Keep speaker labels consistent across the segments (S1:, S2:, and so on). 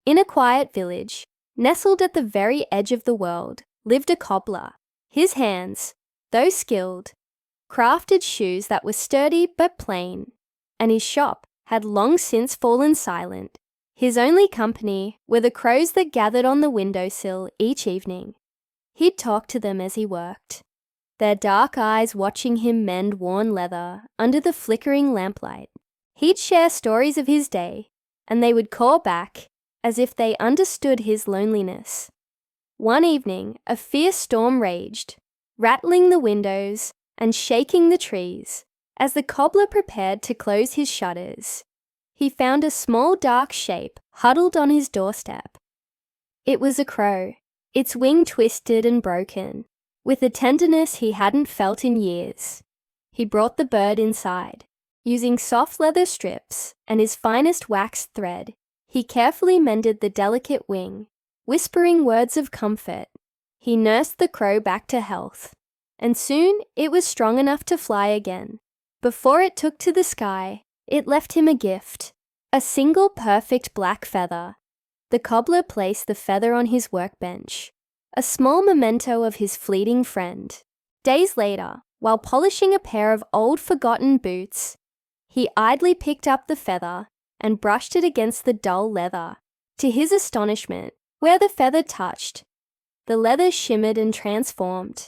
S1: In a quiet village, nestled at the very edge of the world, lived a cobbler. His hands, though skilled, crafted shoes that were sturdy but plain, and his shop had long since fallen silent. His only company were the crows that gathered on the windowsill each evening. He'd talk to them as he worked, their dark eyes watching him mend worn leather under the flickering lamplight. He'd share stories of his day, and they would call back as if they understood his loneliness. One evening, a fierce storm raged, rattling the windows and shaking the trees. As the cobbler prepared to close his shutters, he found a small dark shape huddled on his doorstep. It was a crow, its wing twisted and broken, with a tenderness he hadn't felt in years. He brought the bird inside. Using soft leather strips and his finest waxed thread, he carefully mended the delicate wing, whispering words of comfort. He nursed the crow back to health, and soon it was strong enough to fly again. Before it took to the sky, it left him a gift, a single perfect black feather. The cobbler placed the feather on his workbench, a small memento of his fleeting friend. Days later, while polishing a pair of old forgotten boots, he idly picked up the feather and brushed it against the dull leather. To his astonishment, where the feather touched, the leather shimmered and transformed,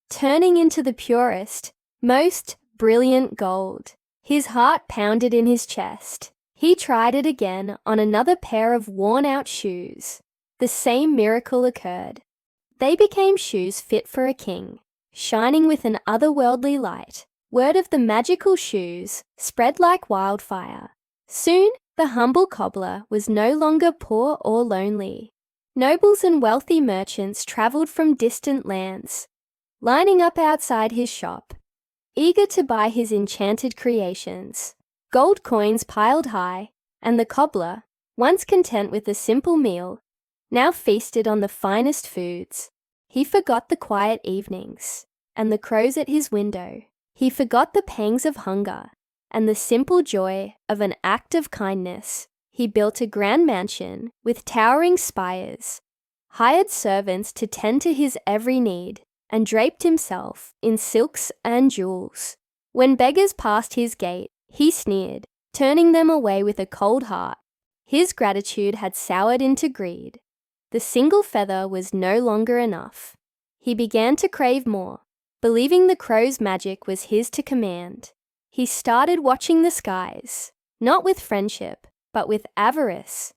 S1: turning into the purest, most brilliant gold. His heart pounded in his chest. He tried it again on another pair of worn-out shoes. The same miracle occurred. They became shoes fit for a king, shining with an otherworldly light. Word of the magical shoes spread like wildfire. Soon, the humble cobbler was no longer poor or lonely. Nobles and wealthy merchants traveled from distant lands, lining up outside his shop, eager to buy his enchanted creations. Gold coins piled high, and the cobbler, once content with a simple meal, now feasted on the finest foods. He forgot the quiet evenings and the crows at his window. He forgot the pangs of hunger and the simple joy of an act of kindness. He built a grand mansion with towering spires, hired servants to tend to his every need, and draped himself in silks and jewels. When beggars passed his gate, he sneered, turning them away with a cold heart. His gratitude had soured into greed. The single feather was no longer enough. He began to crave more, believing the crow's magic was his to command. He started watching the skies, not with friendship, but with avarice,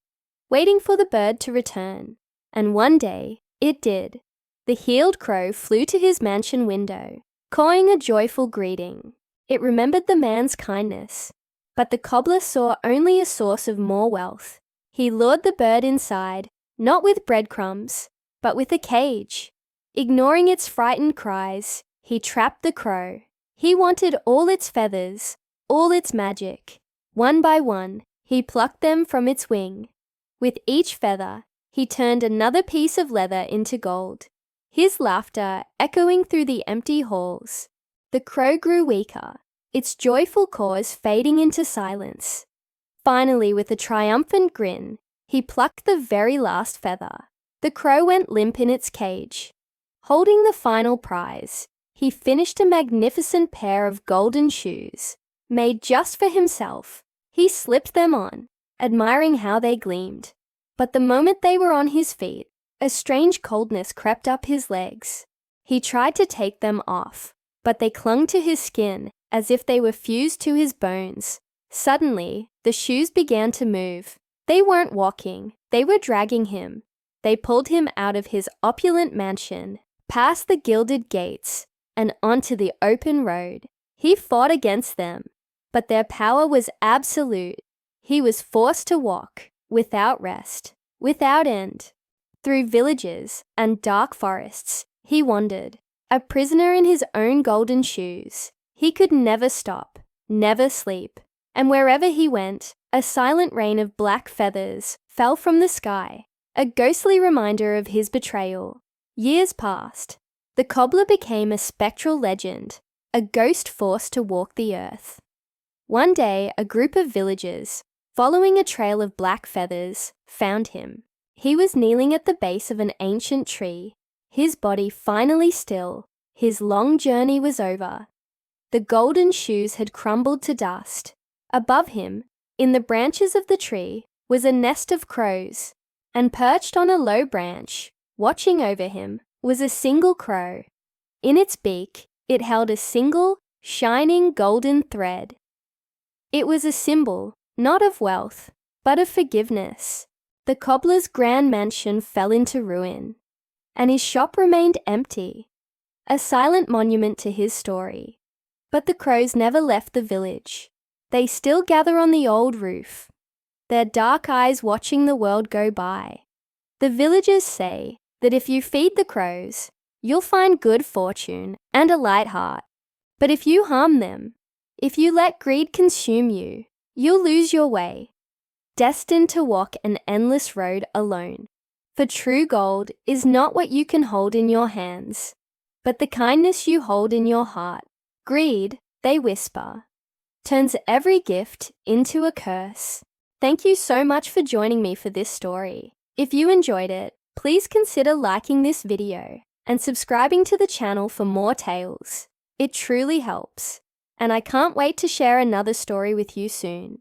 S1: waiting for the bird to return. And one day, it did. The healed crow flew to his mansion window, cawing a joyful greeting. It remembered the man's kindness, but the cobbler saw only a source of more wealth. He lured the bird inside, not with breadcrumbs, but with a cage. Ignoring its frightened cries, he trapped the crow. He wanted all its feathers, all its magic. One by one, he plucked them from its wing. With each feather, he turned another piece of leather into gold, his laughter echoing through the empty halls. The crow grew weaker, its joyful cause fading into silence. Finally, with a triumphant grin, he plucked the very last feather. The crow went limp in its cage. Holding the final prize, he finished a magnificent pair of golden shoes, made just for himself. He slipped them on, admiring how they gleamed. But the moment they were on his feet, a strange coldness crept up his legs. He tried to take them off, but they clung to his skin as if they were fused to his bones. Suddenly, the shoes began to move. They weren't walking, they were dragging him. They pulled him out of his opulent mansion, past the gilded gates, and onto the open road. He fought against them, but their power was absolute. He was forced to walk, without rest, without end. Through villages and dark forests, he wandered, a prisoner in his own golden shoes. He could never stop, never sleep, and wherever he went, a silent rain of black feathers fell from the sky, a ghostly reminder of his betrayal. Years passed. The cobbler became a spectral legend, a ghost forced to walk the earth. One day, a group of villagers, following a trail of black feathers, found him. He was kneeling at the base of an ancient tree, his body finally still. His long journey was over. The golden shoes had crumbled to dust. Above him, in the branches of the tree, was a nest of crows, and perched on a low branch, watching over him, was a single crow. In its beak, it held a single, shining golden thread. It was a symbol, not of wealth, but of forgiveness. The cobbler's grand mansion fell into ruin, and his shop remained empty, a silent monument to his story. But the crows never left the village. They still gather on the old roof, their dark eyes watching the world go by. The villagers say that if you feed the crows, you'll find good fortune and a light heart. But if you harm them, if you let greed consume you, you'll lose your way, destined to walk an endless road alone. For true gold is not what you can hold in your hands, but the kindness you hold in your heart. Greed, they whisper, turns every gift into a curse. Thank you so much for joining me for this story. If you enjoyed it, please consider liking this video and subscribing to the channel for more tales. It truly helps, and I can't wait to share another story with you soon.